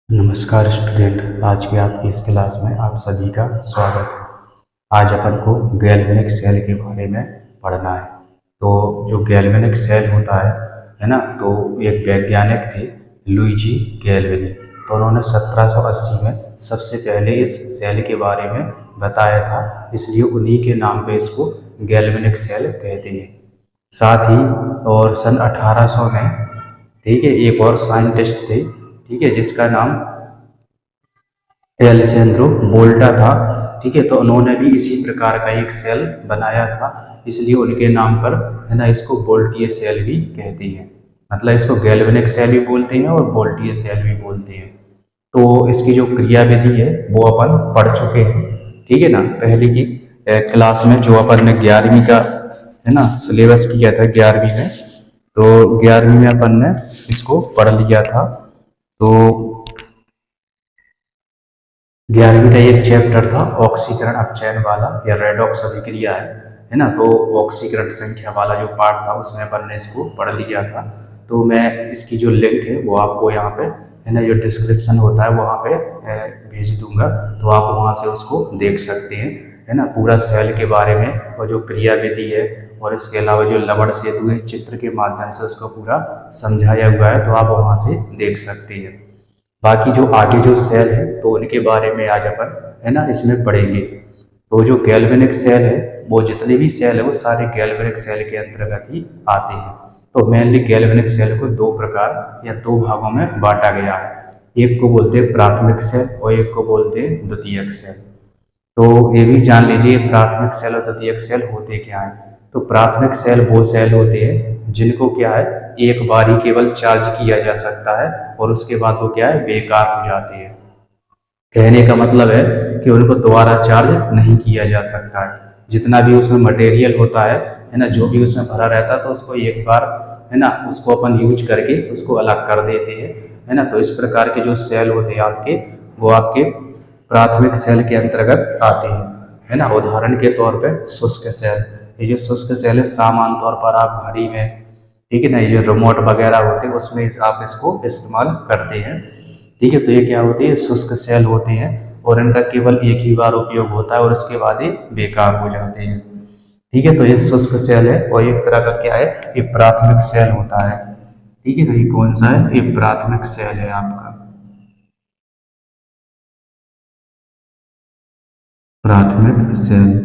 नमस्कार स्टूडेंट, आज की आपकी इस क्लास में आप सभी का स्वागत है। आज अपन को गैल्वेनिक सेल के बारे में पढ़ना है। तो जो गैल्वेनिक सेल होता है ना, तो एक वैज्ञानिक थे लुइजी गैल्वेनी। तो उन्होंने 1780 में सबसे पहले इस सेल के बारे में बताया था, इसलिए उन्हीं के नाम पे इसको गैल्वेनिक सेल कहते हैं। साथ ही और सन 1800 में, ठीक है, एक और साइंटिस्ट थे, ठीक है, जिसका नाम एलेसेंद्रो वोल्टा था। ठीक है, तो उन्होंने भी इसी प्रकार का एक सेल बनाया था, इसलिए उनके नाम पर, है ना, इसको वोल्टीय सेल भी कहते हैं। मतलब इसको गैल्वेनिक सेल भी बोलते हैं और वोल्टीय सेल भी बोलते हैं। तो इसकी जो क्रिया विधि है वो अपन पढ़ चुके हैं, ठीक है ना, पहले की क्लास में, जो अपन ने 11वीं का, है ना, सिलेबस किया था 11वीं में। तो 11वीं में अपन ने इसको पढ़ लिया था। तो 11वीं का एक चैप्टर था ऑक्सीकरण अपचयन वाला, या रेडॉक्स अभिक्रिया है ना। तो ऑक्सीकरण संख्या वाला जो पार्ट था उसमें अपन ने इसको पढ़ लिया था। तो मैं इसकी जो लिंक है वो आपको यहाँ पे, है ना, जो डिस्क्रिप्शन होता है वहाँ पे भेज दूंगा, तो आप वहाँ से उसको देख सकते हैं, है ना, पूरा सेल के बारे में और जो क्रिया विधि है, और इसके अलावा जो लवण सेतु है चित्र के माध्यम से उसको पूरा समझाया हुआ है, तो आप वहाँ से देख सकते हैं। बाकी जो आगे जो सेल है तो उनके बारे में आज अपन, है ना, इसमें पढ़ेंगे। तो जो गैल्वेनिक सेल है, वो जितने भी सेल है वो सारे गैल्वेनिक सेल के अंतर्गत ही आते हैं। तो मेनली गैल्वेनिक सेल को दो प्रकार या दो भागों में बांटा गया है। एक को बोलते हैं प्राथमिक सेल और एक को बोलते हैं द्वितीयक सेल। तो ये भी जान लीजिए प्राथमिक सेल और द्वितीयक सेल होते क्या हैं। तो प्राथमिक सेल वो सेल होते हैं जिनको क्या है, एक बार ही केवल चार्ज किया जा सकता है और उसके बाद वो क्या है, बेकार हो जाते हैं। कहने का मतलब है कि उनको दोबारा चार्ज नहीं किया जा सकता है। जितना भी उसमें मटेरियल होता है ना, जो भी उसमें भरा रहता है, तो उसको एक बार, है ना, उसको अपन यूज करके उसको अलग कर देते हैं, है ना। तो इस प्रकार के जो सेल होते हैं आपके, वो आपके प्राथमिक सेल के अंतर्गत आते हैं, है ना। उदाहरण के तौर पे शुष्क सेल, ये जो शुष्क सेल है सामान्य तौर पर आप घड़ी में, ठीक है ना, ये जो रिमोट वगैरह होते हैं उसमें आप इसको इस्तेमाल करते हैं, ठीक है। तो ये क्या होती है, शुष्क सेल होते हैं और इनका केवल एक ही बार उपयोग होता है और उसके बाद ये बेकार हो जाते हैं, ठीक है। तो ये शुष्क सेल है और एक तरह का क्या है, ये प्राथमिक सेल होता है, ठीक है ना। ये कौन सा है, ये प्राथमिक सेल है आपका, प्राथमिक सेल,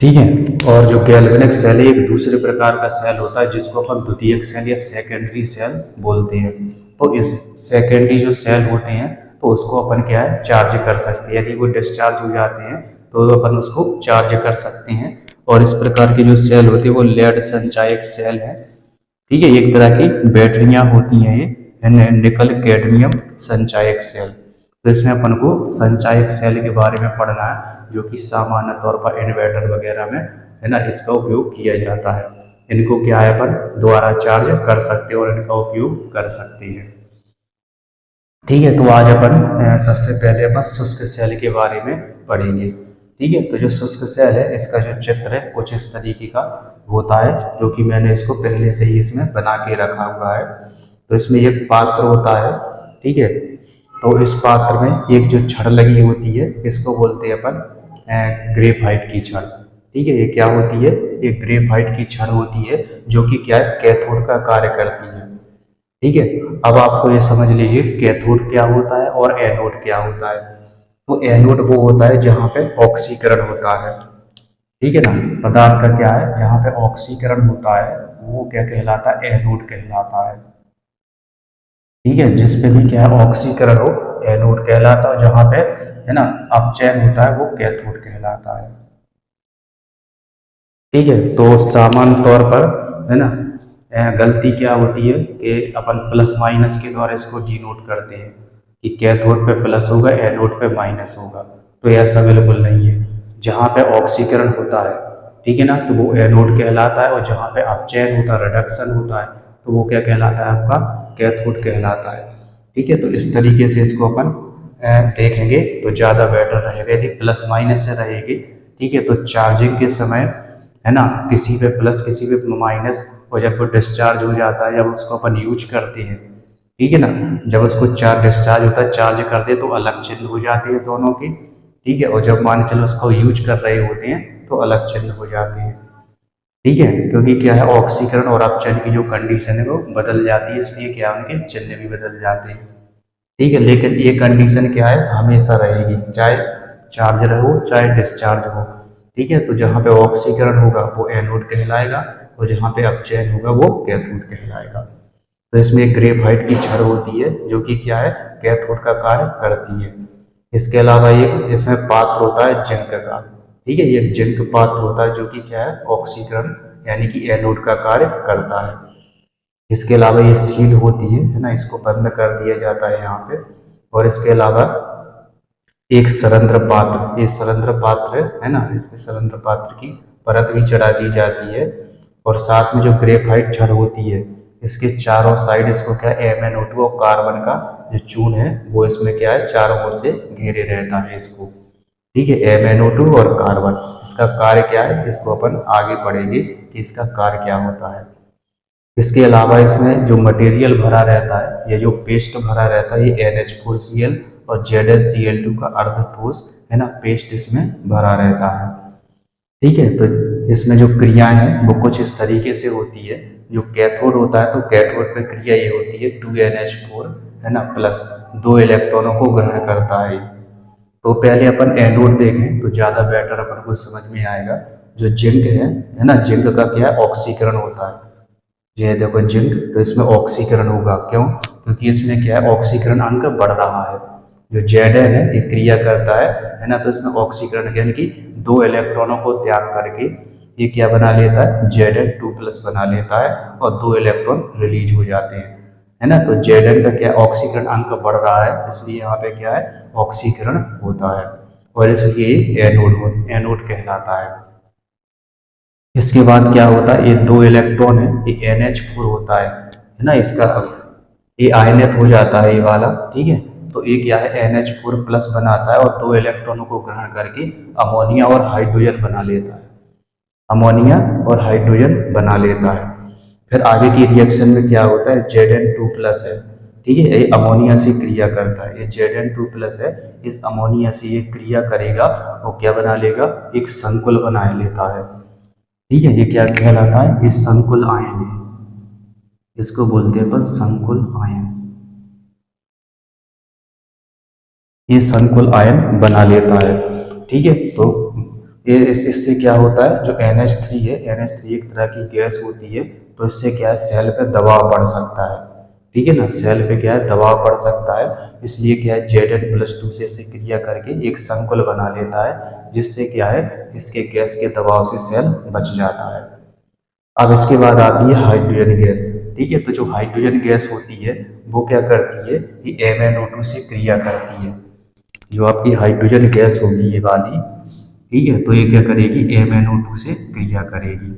ठीक है। और जो गैल्वेनिक सेल है एक दूसरे प्रकार का सेल होता है जिसको अपन द्वितीयक सेल या सेकेंडरी सेल बोलते हैं। तो इस सेकेंडरी जो सेल होते हैं तो उसको अपन क्या है, चार्ज कर सकते हैं। यदि वो डिस्चार्ज हो जाते हैं तो अपन उसको चार्ज कर सकते हैं। और इस प्रकार के जो सेल होते हैं वो लेड संचायक सेल है, ठीक है। एक तरह की बैटरियां होती हैं ये, निकल कैडमियम संचायक सेल। तो इसमें अपन को संचायक सेल के बारे में पढ़ना है, जो कि सामान्य तौर पर इन्वर्टर वगैरह में, है ना, इसका उपयोग किया जाता है। इनको क्या है, अपन दोबारा चार्ज कर सकते हैं और इनका उपयोग कर सकते हैं, ठीक है। तो आज अपन सबसे पहले अपन शुष्क सेल के बारे में पढ़ेंगे, ठीक है। तो जो शुष्क सेल है इसका जो चित्र है कुछ इस तरीके का होता है, जो कि मैंने इसको पहले से ही इसमें बना के रखा हुआ है। तो इसमें एक पात्र होता है, ठीक है। तो इस पात्र में एक जो छड़ लगी होती है इसको बोलते हैं अपन ग्रेफाइट की छड़, ठीक है। ये क्या होती है, ये ग्रेफाइट की छड़ होती है जो कि क्या है, कैथोड का कार्य करती है, ठीक है। अब आपको ये समझ लीजिए कैथोड क्या होता है और एनोड क्या होता है। तो एनोड वो होता है जहाँ पे ऑक्सीकरण होता है, ठीक है ना। पदार्थ का क्या है, यहाँ पे ऑक्सीकरण होता है, वो क्या कहलाता है, एनोड कहलाता है, ठीक है। जिसपे भी क्या है ऑक्सीकरण हो, एनोड कहलाता है। जहाँ पे, है ना, अपचयन होता है वो कैथोड कहलाता है, ठीक है। तो सामान्य तौर पर, है ना, गलती क्या होती है कि अपन प्लस माइनस के द्वारा इसको डिनोट करते हैं कि कैथोड पे प्लस होगा, एनोड पे माइनस होगा। तो ऐसा बिल्कुल नहीं है। जहाँ पे ऑक्सीकरण होता है, ठीक है ना, तो वो एनोड कहलाता है, और जहाँ पे अपचयन होता है, रिडक्शन होता है, तो वो क्या कहलाता है, आपका कैथोड कहलाता है, ठीक है। तो इस तरीके से इसको अपन देखेंगे तो ज़्यादा बेटर रहेगा। यदि प्लस माइनस से रहेगी, ठीक है, तो चार्जिंग के समय, है ना, किसी पे प्लस किसी पे माइनस, और जब वो डिस्चार्ज हो जाता है, जब उसको अपन यूज करते हैं, ठीक है ना। जब उसको चार्ज डिस्चार्ज होता है, चार्ज कर दे तो अलग चिन्ह हो जाते हैं दोनों के, ठीक है। और जब मान के चलो उसको यूज कर रहे होते हैं तो अलग चिन्ह हो जाते हैं, ठीक है। क्योंकि क्या है, ऑक्सीकरण और अपचयन की जो कंडीशन है वो बदल जाती है, इसलिए क्या उनके चिन्ह भी बदल जाते हैं, ठीक है। लेकिन ये कंडीशन क्या है, हमेशा रहेगी, चाहे चार्ज रहो चाहे डिस्चार्ज हो, ठीक है। तो जहाँ पे ऑक्सीकरण होगा वो एनोड कहलाएगा, और जहाँ पे अपचयन होगा वो कैथोड कहलाएगा। तो इसमें एक ग्रेफाइट की छड़ होती है जो कि क्या है, कैथोड का कार्य करती है। इसके अलावा एक इसमें पात्र होता है जिंक का, ठीक है। ये जिंक पात्र होता है जो कि क्या है, ऑक्सीकरण यानी कि एनोड का कार्य करता है। इसके अलावा ये सील होती है ना, इसको बंद कर दिया जाता है यहाँ पे। और इसके अलावा एक सरंध्र पात्र, ये सरंध्र पात्र है ना, इसमें सरंध्र पात्र की परत भी चढ़ा दी जाती है। और साथ में जो ग्रेफाइट छड़ होती है, इसके चारों साइड इसको क्या MnO2 और कार्बन का जो चून है वो इसमें क्या है, चारों ओर से घेरे रहता है इसको, ठीक है। MnO2 और कार्बन, इसका कार्य क्या है, इसको अपन आगे पढ़ेंगे कि इसका कार्य क्या होता है। इसके अलावा इसमें जो मटेरियल भरा रहता है, ये जो पेस्ट भरा रहता है, ये NH4Cl और ZnCl2 का अर्ध ठोस है ना पेस्ट इसमें भरा रहता है, ठीक है। तो इसमें जो क्रियाएं हैं वो कुछ इस तरीके से होती है। जो कैथोड होता है तो कैथोड पे क्रिया ये होती है 2NH4 है ना प्लस 2 इलेक्ट्रॉनों को ग्रहण करता है। तो पहले अपन एनोड देखें तो ज़्यादा बेटर अपन को समझ में आएगा। जो जिंक है ना, जिंक का क्या है, ऑक्सीकरण होता है। ये देखो जिंक, तो इसमें ऑक्सीकरण होगा, क्यों, क्योंकि इसमें क्या है, ऑक्सीकरण अंक बढ़ रहा है। जो Zn है ये क्रिया करता है ना, तो इसमें ऑक्सीकरण यानी कि 2 इलेक्ट्रॉनों को त्याग करके ये क्या बना लेता है, Zn2+ बना लेता है और 2 इलेक्ट्रॉन रिलीज हो जाते हैं, है ना। तो Zn का क्या ऑक्सीकरण अंक बढ़ रहा है, इसलिए यहाँ पे क्या है, ऑक्सीकरण होता है, और इसलिए एनोड कहलाता है। इसके बाद क्या होता है, ये 2 इलेक्ट्रॉन है, ये NH4 होता है ना, इसका ये आयनित हो जाता है ये वाला, ठीक है। तो ये क्या है, NH4+ बनाता है और 2 इलेक्ट्रॉनों को ग्रहण करके अमोनिया और हाइड्रोजन बना लेता है, अमोनिया और हाइड्रोजन बना लेता है। फिर आगे की रिएक्शन में क्या होता है, Zn2+ है, ठीक है, ये अमोनिया से क्रिया करता है। ये Zn2+ है, इस अमोनिया से ये क्रिया करेगा और क्या बना लेगा, एक संकुल बना लेता है, ठीक है। ये क्या कहलाता है, ये संकुल आयन है, इसको बोलते हैं अपन संकुल आयन। ये संकुल आयन बना लेता है, ठीक है। तो ये इससे क्या होता है, जो NH3 है, NH3 एक तरह की गैस होती है, तो इससे क्या है, सेल पे दबाव बढ़ सकता है, ठीक है ना, सेल पे क्या है, दबाव बढ़ सकता है। इसलिए क्या है, Zn+2 से इससे क्रिया करके एक संकुल बना लेता है, जिससे क्या है, इसके गैस के दबाव से सेल बच जाता है। अब इसके बाद आती है हाइड्रोजन गैस, ठीक है। तो जो हाइड्रोजन गैस होती है वो क्या करती है, ये MnO2 से क्रिया करती है। जो आपकी हाइड्रोजन गैस होगी ये वाली, ठीक है, तो ये क्या करेगी, MnO2 से क्रिया करेगी।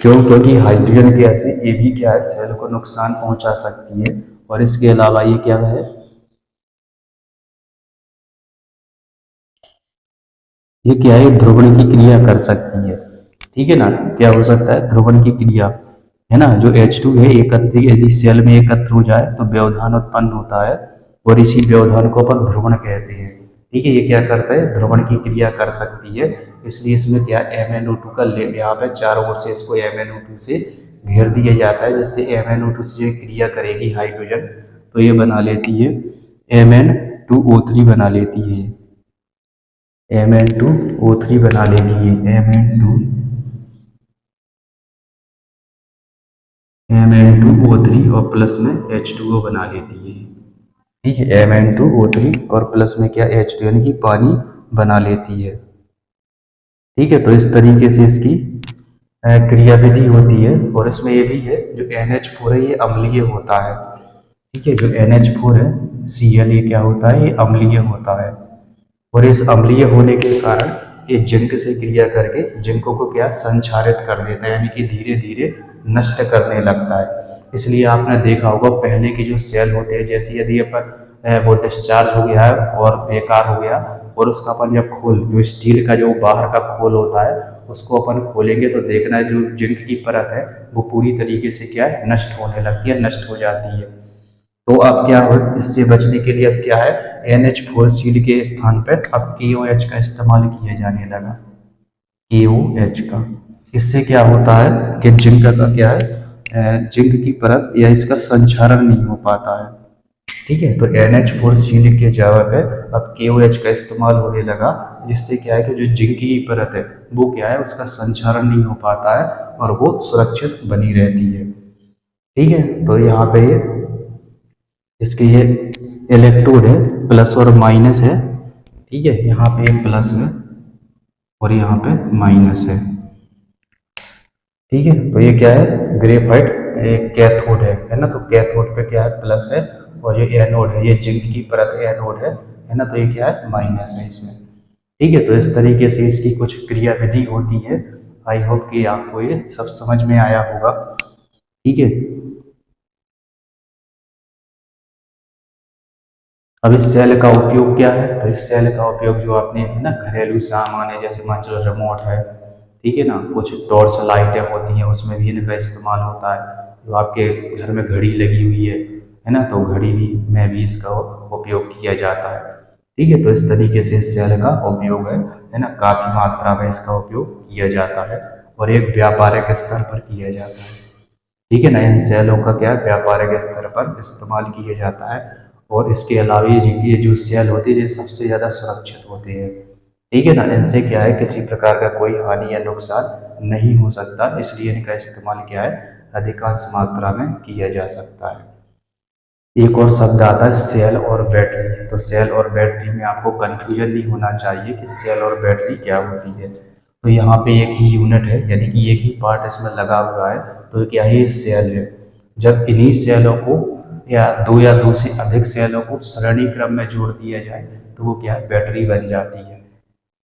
क्यों, क्योंकि हाइड्रोजन गैस है, ये भी क्या है, सेल को नुकसान पहुंचा सकती है। और इसके अलावा ये क्या है, ये क्या है, ध्रुवण की क्रिया कर सकती है, ठीक है ना। क्या हो सकता है, ध्रुवण की क्रिया, है ना। जो H2 है एकत्र, यदि सेल में एकत्र हो जाए तो व्यवधान उत्पन्न होता है, और इसी व्यवधान को अपन ध्रुवण कहते हैं, ठीक है। ये क्या करता है, ध्रुवण की क्रिया कर सकती है, इसलिए इसमें क्या MnO2 का यहाँ पे चारों ओर से इसको MnO2 से घेर दिया जाता है, जिससे MnO2 से ये क्रिया करेगी हाइड्रोजन, तो ये बना लेती है Mn2O3 बना लेती है, Mn2O3 बना लेगी ये Mn2O3 और प्लस में H2O बना लेती है, ठीक है। Mn2O3 और प्लस में क्या, H2 यानी कि पानी बना लेती है, ठीक है। तो इस तरीके से इसकी क्रियाविधि होती है। और इसमें ये भी है, जो NH4 है ये अम्लीय होता है, ठीक है। जो NH4 है Cl, ये क्या होता है, ये अम्लीय होता है। और इस अम्लीय होने के कारण ये जिंक से क्रिया करके जिंकों को क्या संक्षारित कर देता है, यानी कि धीरे धीरे नष्ट करने लगता है। इसलिए आपने देखा होगा पहले के जो सेल होते हैं, जैसे यदि अपन वो डिस्चार्ज हो गया है और बेकार हो गया, और उसका अपन जब जो स्टील का जो बाहर का खोल होता है उसको अपन खोलेंगे तो देखना है जो जिंक की परत है वो पूरी तरीके से क्या है नष्ट होने लगती है, नष्ट हो जाती है। तो अब क्या हो, इससे बचने के लिए अब क्या है NH4 के स्थान पर अब KOH का इस्तेमाल किया जाने लगा, KOH का। इससे क्या होता है कि जिंक का क्या है जिंक की परत या इसका संक्षारण नहीं हो पाता है। ठीक है, तो NH4 के जगह पे अब KOH का इस्तेमाल होने लगा, जिससे क्या है कि जो जिंक की परत है वो क्या है उसका संक्षारण नहीं हो पाता है और वो सुरक्षित बनी रहती है। ठीक है, तो यहाँ पे ये इसके ये इलेक्ट्रोड है, प्लस और माइनस है। ठीक है, यहाँ पे प्लस है और यहाँ पे माइनस है। ठीक है, तो ये क्या है ग्रेफाइट कैथोड है ना, तो कैथोड पे क्या है प्लस है और ये एनोड है, ये जिंक की परत एनोड है ना, तो ये क्या है माइनस है इसमें। ठीक है, तो इस तरीके से इसकी कुछ क्रिया विधि होती है। आई होप कि आपको ये सब समझ में आया होगा। ठीक है, अब इस सेल का उपयोग क्या है, तो इस सेल का उपयोग जो आपने है ना घरेलू सामान है, जैसे मान चलो रिमोट है, ठीक है ना, कुछ टॉर्च लाइटें होती हैं उसमें भी इनका इस्तेमाल होता है। जो आपके घर में घड़ी लगी हुई है ना, तो घड़ी भी में भी इसका उपयोग किया जाता है। ठीक है, तो इस तरीके से इस सेल का उपयोग है ना, काफ़ी मात्रा में इसका उपयोग किया जाता है और एक व्यापारिक स्तर पर किया जाता है। ठीक है ना, इन सेलों का क्या है व्यापारिक स्तर पर इस्तेमाल किया जाता है। और इसके अलावा ये जो सेल होती है ये सबसे ज़्यादा सुरक्षित होते हैं। ठीक है ना, इनसे क्या है किसी प्रकार का कोई हानि या नुकसान नहीं हो सकता, इसलिए इनका इस्तेमाल क्या है अधिकांश मात्रा में किया जा सकता है। एक और शब्द आता है सेल और बैटरी। तो सेल और बैटरी में आपको कंफ्यूजन नहीं होना चाहिए कि सेल और बैटरी क्या होती है। तो यहाँ पे एक ही यूनिट है, यानी कि एक ही पार्ट इसमें लगा हुआ है, तो क्या है सेल है। जब इन्हीं सेलों को या दो से अधिक सेलों को श्रेणी क्रम में जोड़ दिया जाए तो वो क्या है बैटरी बन जाती है।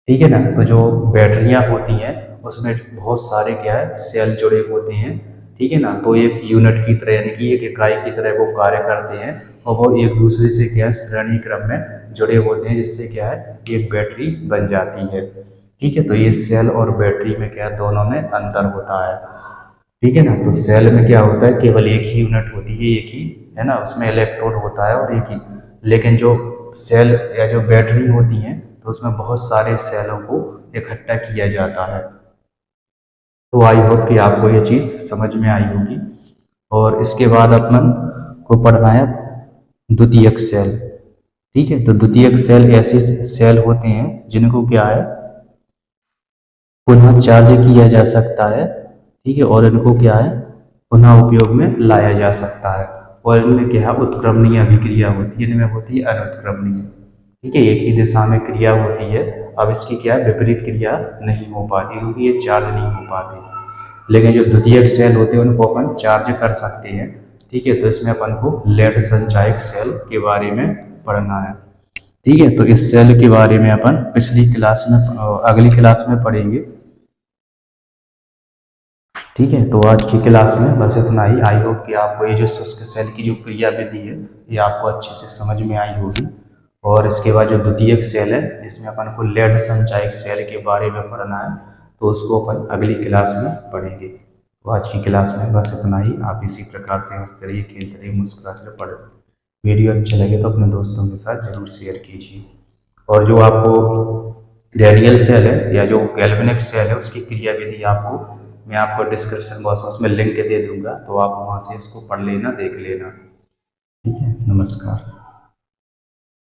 ठीक है ना, तो जो बैटरियां होती हैं उसमें बहुत सारे क्या है सेल जुड़े होते हैं। ठीक है ना, तो एक यूनिट की तरह यानी कि एक इकाई की तरह वो कार्य करते हैं और वो एक दूसरे से क्या है श्रेणी क्रम में जुड़े होते हैं, जिससे क्या है एक बैटरी बन जाती है। ठीक है, तो ये सेल और बैटरी में क्या दोनों में अंतर होता है। ठीक है ना, तो सेल में क्या होता है केवल एक ही यूनिट होती है, एक ही है ना, उसमें इलेक्ट्रोड होता है और एक ही। लेकिन जो सेल या जो बैटरी होती हैं तो उसमें बहुत सारे सेलों को इकट्ठा किया जाता है। तो आई होप कि आपको ये चीज़ समझ में आई होगी। और इसके बाद अपन को पढ़ना है द्वितीयक सेल। ठीक है, तो द्वितीयक सेल ऐसे सेल होते हैं जिनको क्या है पुनः चार्ज किया जा सकता है। ठीक है, और इनको क्या है पुनः उपयोग में लाया जा सकता है। और इनमें क्या है उत्क्रमणीय अभिक्रिया होती है, इनमें होती है अनुत्क्रमणीय। ठीक है, एक ही दिशा में क्रिया होती है। अब इसकी क्या है विपरीत क्रिया नहीं हो पाती क्योंकि ये चार्ज नहीं हो पाती। लेकिन जो द्वितीयक सेल होते हैं उनको अपन चार्ज कर सकते हैं। ठीक है, तो इसमें अपन को लेड संचायक सेल के बारे में पढ़ना है। ठीक है, तो इस सेल के बारे में अपन पिछली क्लास में अगली क्लास में पढ़ेंगे। ठीक है, तो आज की क्लास में बस इतना ही। आई होप कि आपको ये जो शुष्क सेल की जो क्रिया विधि है ये आपको अच्छे से समझ में आई होगी। और इसके बाद जो द्वितीयक सेल है जिसमें अपन को लेड संचायक सेल के बारे में पढ़ना है, तो उसको अपन अगली क्लास में पढ़ेंगे। तो आज की क्लास में बस इतना ही। आप इसी प्रकार से हंसते रहिए, खेलते रहिए, मुस्कुराते रहिए, पढ़ते। वीडियो अच्छा लगे तो अपने दोस्तों के साथ जरूर शेयर कीजिए। और जो आपको रेडियल सेल है या जो गैल्वेनिक सेल है उसकी क्रिया विधि आपको मैं आपको डिस्क्रिप्शन बॉक्स में उसमें लिंक दे दूंगा, तो आप वहाँ से इसको पढ़ लेना, देख लेना। ठीक है, नमस्कार।